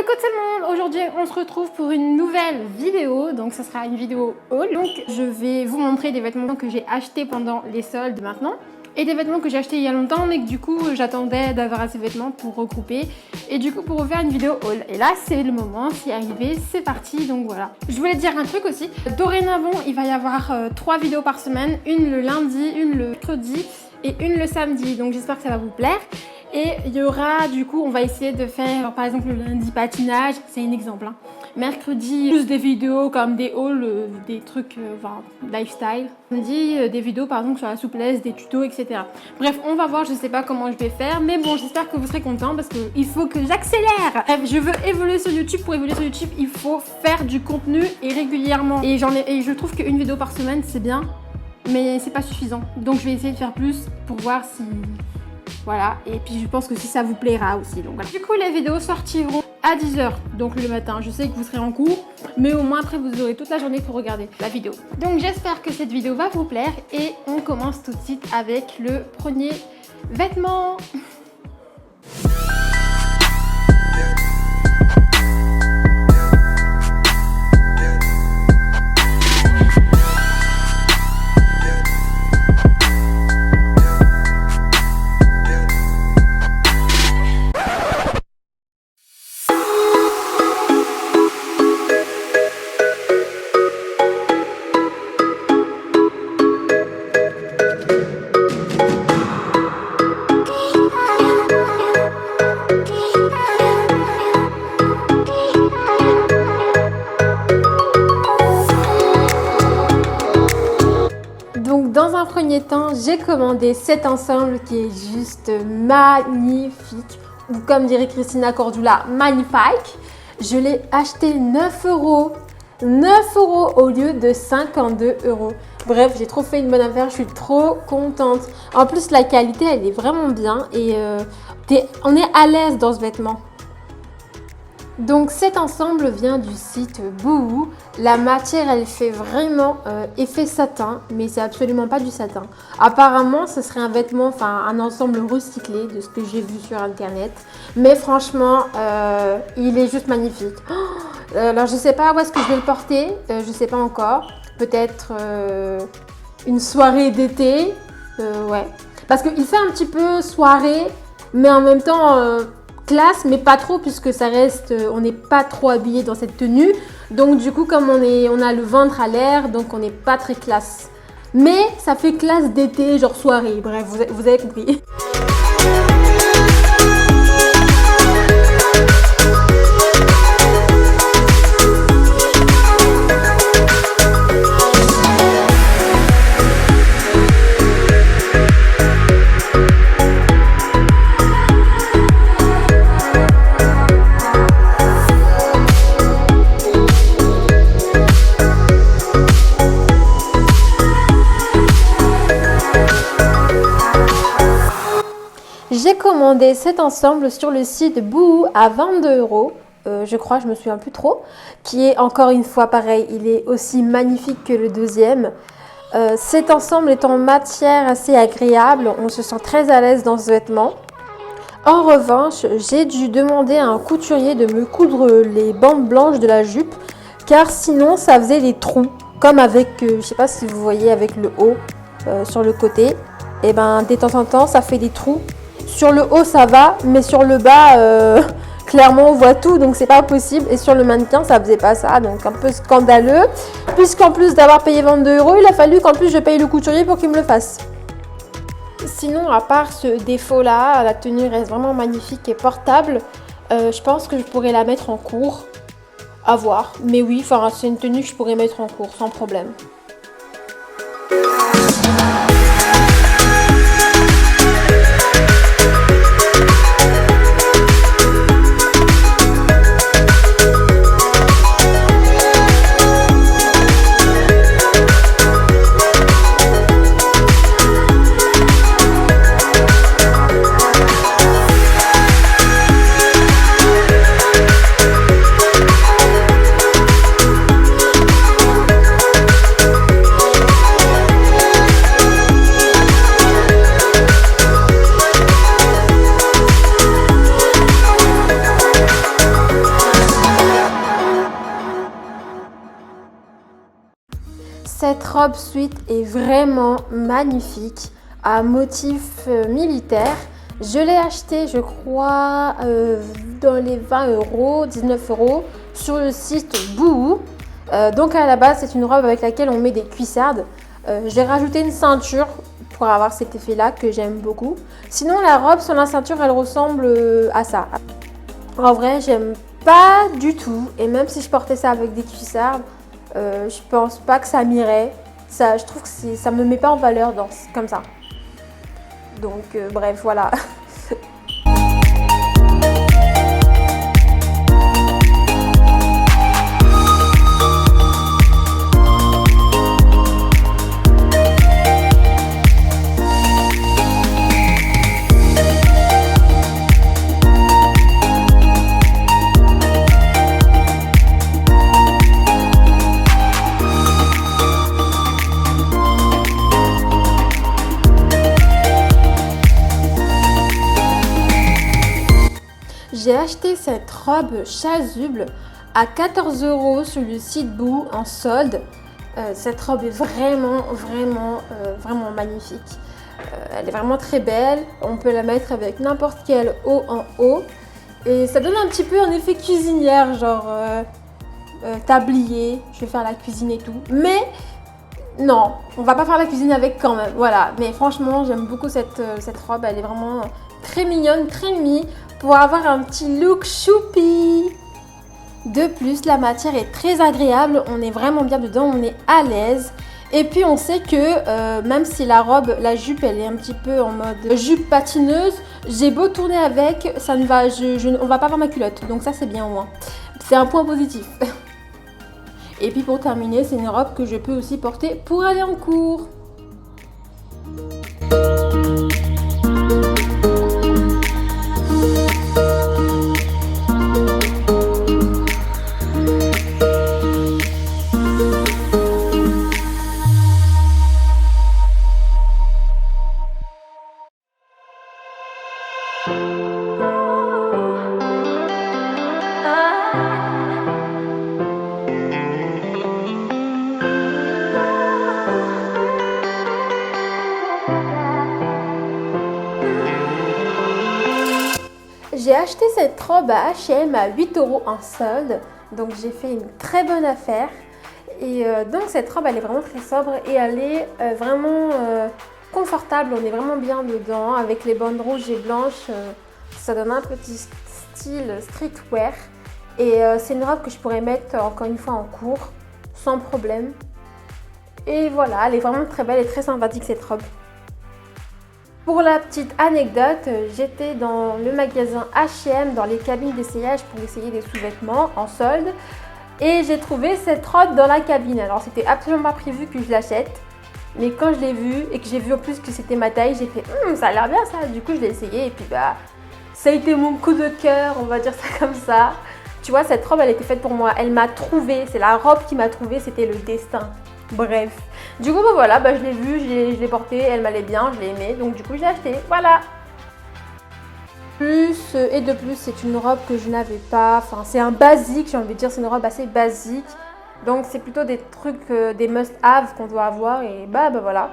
Coucou tout le monde, aujourd'hui on se retrouve pour une nouvelle vidéo, donc ce sera une vidéo haul. Donc je vais vous montrer des vêtements que j'ai achetés pendant les soldes maintenant et des vêtements que j'ai achetés il y a longtemps mais que du coup j'attendais d'avoir assez de vêtements pour regrouper et du coup pour vous faire une vidéo haul. Et là c'est le moment, c'est arrivé, c'est parti, donc voilà. Je voulais dire un truc aussi, dorénavant il va y avoir 3 vidéos par semaine, une le lundi, une le mercredi et une le samedi, donc j'espère que ça va vous plaire. Et il y aura du coup, on va essayer de faire par exemple le lundi patinage, c'est un exemple. Hein. Mercredi, plus des vidéos comme des hauls, des trucs lifestyle. Samedi, des vidéos par exemple sur la souplesse, des tutos, etc. Bref, on va voir, je sais pas comment je vais faire, mais bon, j'espère que vous serez contents parce qu'il faut que j'accélère. Bref, je veux évoluer sur YouTube. Pour évoluer sur YouTube, il faut faire du contenu et régulièrement. Et je trouve qu'une vidéo par semaine, c'est bien, mais c'est pas suffisant. Donc je vais essayer de faire plus pour voir si... Voilà, et puis je pense que si ça vous plaira aussi. Donc voilà. Du coup, les vidéos sortiront à 10h, donc le matin. Je sais que vous serez en cours, mais au moins après vous aurez toute la journée pour regarder la vidéo. Donc j'espère que cette vidéo va vous plaire et on commence tout de suite avec le premier vêtement. Dans un premier temps, j'ai commandé cet ensemble qui est juste magnifique, ou comme dirait Christina Cordula, magnifique. Je l'ai acheté 9 €. 9 € au lieu de 52 €. Bref, j'ai trop fait une bonne affaire, je suis trop contente. En plus, la qualité, elle est vraiment bien et on est à l'aise dans ce vêtement. Donc cet ensemble vient du site Boohoo. La matière elle fait vraiment effet satin, mais c'est absolument pas du satin. Apparemment ce serait un vêtement, enfin un ensemble recyclé de ce que j'ai vu sur internet. Mais franchement il est juste magnifique. Alors je sais pas où est-ce que je vais le porter, je sais pas encore. Peut-être une soirée d'été, ouais. Parce qu'il fait un petit peu soirée, mais en même temps... classe, mais pas trop puisque ça reste, on n'est pas trop habillé dans cette tenue. Donc du coup, comme on a le ventre à l'air, donc on n'est pas très classe. Mais ça fait classe d'été, genre soirée. Bref, vous avez compris. J'ai commandé cet ensemble sur le site Boohoo à 22 €, je crois, je me souviens plus trop, qui est encore une fois pareil, il est aussi magnifique que le deuxième. Cet ensemble est en matière assez agréable, on se sent très à l'aise dans ce vêtement. En revanche, j'ai dû demander à un couturier de me coudre les bandes blanches de la jupe, car sinon ça faisait des trous, comme avec, je sais pas si vous voyez avec le haut sur le côté, et ben de temps en temps ça fait des trous. Sur le haut ça va, mais sur le bas clairement on voit tout, donc c'est pas possible. Et sur le mannequin ça faisait pas ça, donc un peu scandaleux, puisqu'en plus d'avoir payé 22 €, il a fallu qu'en plus je paye le couturier pour qu'il me le fasse. Sinon, à part ce défaut là, la tenue reste vraiment magnifique et portable. Je pense que je pourrais la mettre en cours, à voir, mais oui, c'est une tenue que je pourrais mettre en cours sans problème. Cette robe suite est vraiment magnifique, à motif militaire. Je l'ai achetée, je crois, dans les 20 €, 19 € sur le site Boohoo. Donc à la base, c'est une robe avec laquelle on met des cuissardes. J'ai rajouté une ceinture pour avoir cet effet-là que j'aime beaucoup. Sinon, la robe sur la ceinture, elle ressemble à ça. En vrai, j'aime pas du tout. Et même si je portais ça avec des cuissardes, je pense pas que ça m'irait. Ça, je trouve que ça me met pas en valeur comme ça. Donc bref, voilà. J'ai acheté cette robe chasuble à 14 € sur le site Boohoo en solde. Cette robe est vraiment magnifique. Elle est vraiment très belle. On peut la mettre avec n'importe quel haut en haut. Et ça donne un petit peu un effet cuisinière, genre tablier. Je vais faire la cuisine et tout. Mais non, on va pas faire la cuisine avec quand même. Voilà. Mais franchement, j'aime beaucoup cette robe. Elle est vraiment très mignonne, très mimi, pour avoir un petit look choupi. De plus, la matière est très agréable, on est vraiment bien dedans, on est à l'aise. Et puis on sait que même si la jupe, elle est un petit peu en mode jupe patineuse, j'ai beau tourner avec, ça ne va, on va pas voir ma culotte. Donc ça, c'est bien au moins. C'est un point positif. Et puis pour terminer, c'est une robe que je peux aussi porter pour aller en cours. J'ai acheté cette robe à H&M à 8 € en solde, donc j'ai fait une très bonne affaire. Et donc cette robe, elle est vraiment très sobre et elle est vraiment confortable, on est vraiment bien dedans. Avec les bandes rouges et blanches, ça donne un petit style streetwear. Et c'est une robe que je pourrais mettre encore une fois en cours, sans problème. Et voilà, elle est vraiment très belle et très sympathique cette robe. Pour la petite anecdote, j'étais dans le magasin H&M dans les cabines d'essayage pour essayer des sous-vêtements en solde et j'ai trouvé cette robe dans la cabine. Alors c'était absolument pas prévu que je l'achète, mais quand je l'ai vue et que j'ai vu en plus que c'était ma taille, j'ai fait ça a l'air bien ça. Du coup je l'ai essayé et puis bah ça a été mon coup de cœur, on va dire ça comme ça. Tu vois, cette robe elle était faite pour moi, elle m'a trouvée, c'est la robe qui m'a trouvée, c'était le destin. Bref, du coup bah voilà, je l'ai vue, je l'ai portée, elle m'allait bien, je l'ai aimée, donc du coup je l'ai achetée, voilà. De plus, c'est une robe que je n'avais pas, enfin c'est un basique, j'ai envie de dire, c'est une robe assez basique. Donc c'est plutôt des trucs, des must-have qu'on doit avoir et bah voilà.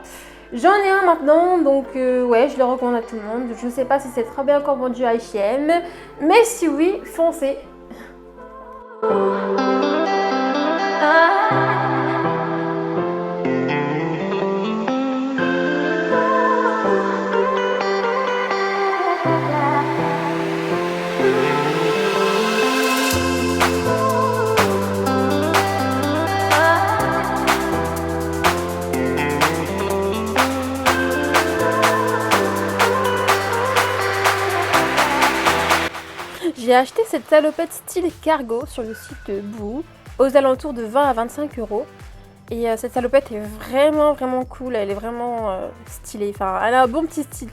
J'en ai un maintenant, donc ouais, je le recommande à tout le monde. Je ne sais pas si cette robe est encore vendue à H&M, mais si oui, foncez. J'ai acheté cette salopette style cargo sur le site Boohoo aux alentours de 20 à 25 €. Et cette salopette est vraiment cool, elle est vraiment stylée, enfin elle a un bon petit style.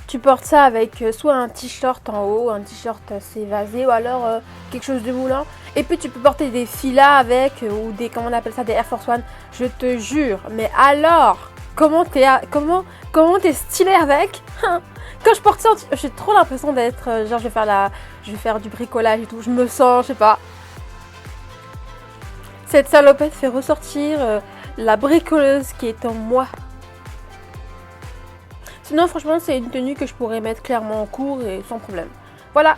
Tu portes ça avec soit un t-shirt en haut, un t-shirt assez évasé ou alors quelque chose de moulant. Et puis tu peux porter des filas avec ou des, comment on appelle ça, des Air Force One. Je te jure, mais alors, comment t'es stylé avec? Quand je porte ça, j'ai trop l'impression d'être, genre je vais faire du bricolage et tout, je me sens, je sais pas. Cette salopette fait ressortir la bricoleuse qui est en moi. Sinon franchement c'est une tenue que je pourrais mettre clairement en cours et sans problème. Voilà.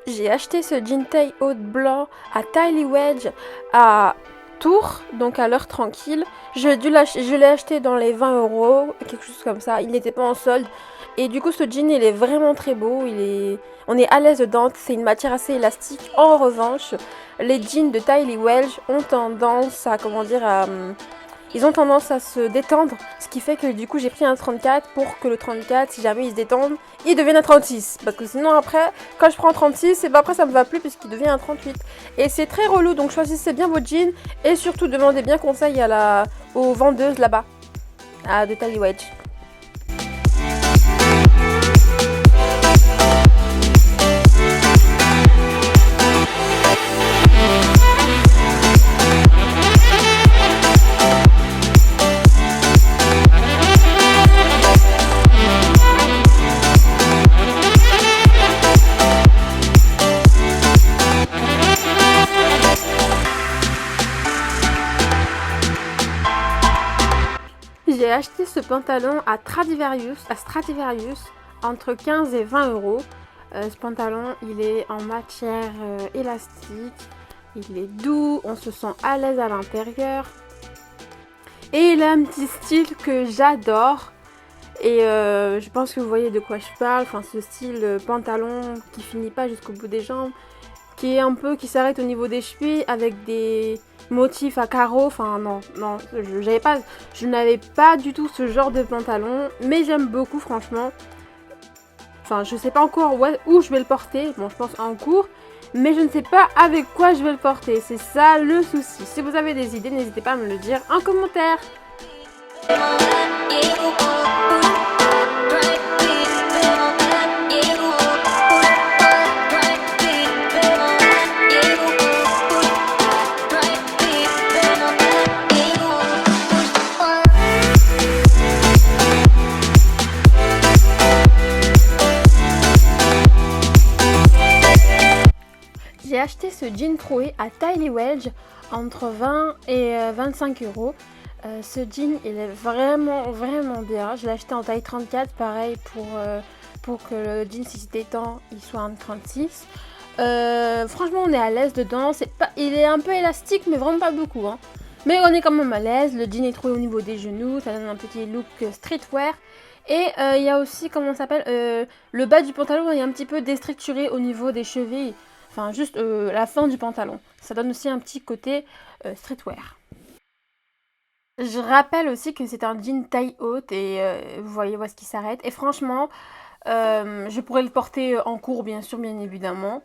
J'ai acheté ce jean taille haute blanc à Tylee Wedge à Tours, donc à l'heure tranquille. Je l'ai acheté dans les 20 €, quelque chose comme ça. Il n'était pas en solde. Et du coup, ce jean, il est vraiment très beau. On est à l'aise dedans. C'est une matière assez élastique. En revanche, les jeans de Tylee Wedge ont tendance à, ils ont tendance à se détendre, ce qui fait que du coup j'ai pris un 34 pour que le 34, si jamais il se détende, il devienne un 36. Parce que sinon après, quand je prends un 36, et ben après ça me va plus puisqu'il devient un 38. Et c'est très relou, donc choisissez bien vos jeans et surtout demandez bien conseil aux vendeuses là-bas, de Tylee Wedge. J'ai acheté ce pantalon à Stradivarius entre 15 et 20 €. Ce pantalon, il est en matière élastique, il est doux, on se sent à l'aise à l'intérieur. Et il a un petit style que j'adore. Et je pense que vous voyez de quoi je parle. Enfin, ce style pantalon qui finit pas jusqu'au bout des jambes, qui s'arrête au niveau des chevilles avec des motifs à carreaux. Enfin non, je n'avais pas du tout ce genre de pantalon, mais j'aime beaucoup franchement. Enfin, je sais pas encore où je vais le porter. Bon, je pense en cours, mais je ne sais pas avec quoi je vais le porter. C'est ça le souci. Si vous avez des idées, n'hésitez pas à me le dire en commentaire. J'ai acheté ce jean troué à Tylee Wedge entre 20 et 25 €. Ce jean il est vraiment bien. Je l'ai acheté en taille 34, pareil pour que le jean si se détend il soit en 36. Franchement on est à l'aise dedans. Il est un peu élastique mais vraiment pas beaucoup. Hein. Mais on est quand même à l'aise. Le jean est troué au niveau des genoux. Ça donne un petit look streetwear. Et il y a aussi, le bas du pantalon est un petit peu déstructuré au niveau des chevilles. Enfin, juste la fin du pantalon. Ça donne aussi un petit côté streetwear. Je rappelle aussi que c'est un jean taille haute et vous voyez où est-ce qu'il s'arrête. Et franchement, je pourrais le porter en cours, bien sûr, bien évidemment.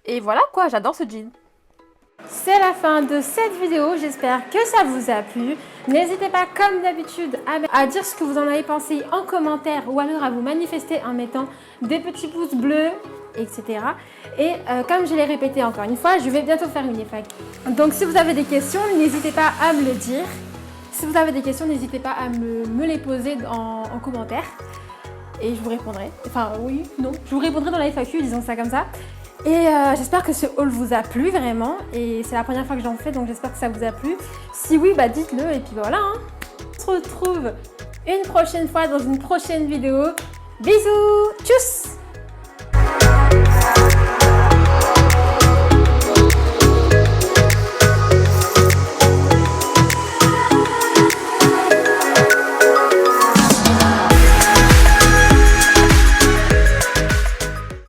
Et voilà quoi, j'adore ce jean. C'est la fin de cette vidéo, j'espère que ça vous a plu. N'hésitez pas comme d'habitude à dire ce que vous en avez pensé en commentaire ou alors à vous manifester en mettant des petits pouces bleus, etc. Et comme je l'ai répété encore une fois, je vais bientôt faire une FAQ. Donc si vous avez des questions, n'hésitez pas à me le dire. Si vous avez des questions, n'hésitez pas à me les poser en commentaire. Et je vous répondrai. Enfin oui, non, je vous répondrai dans la FAQ, disons ça comme ça. Et j'espère que ce haul vous a plu vraiment. Et c'est la première fois que j'en fais, donc j'espère que ça vous a plu. Si oui, bah dites-le et puis voilà. Hein. On se retrouve une prochaine fois dans une prochaine vidéo. Bisous, tchuss!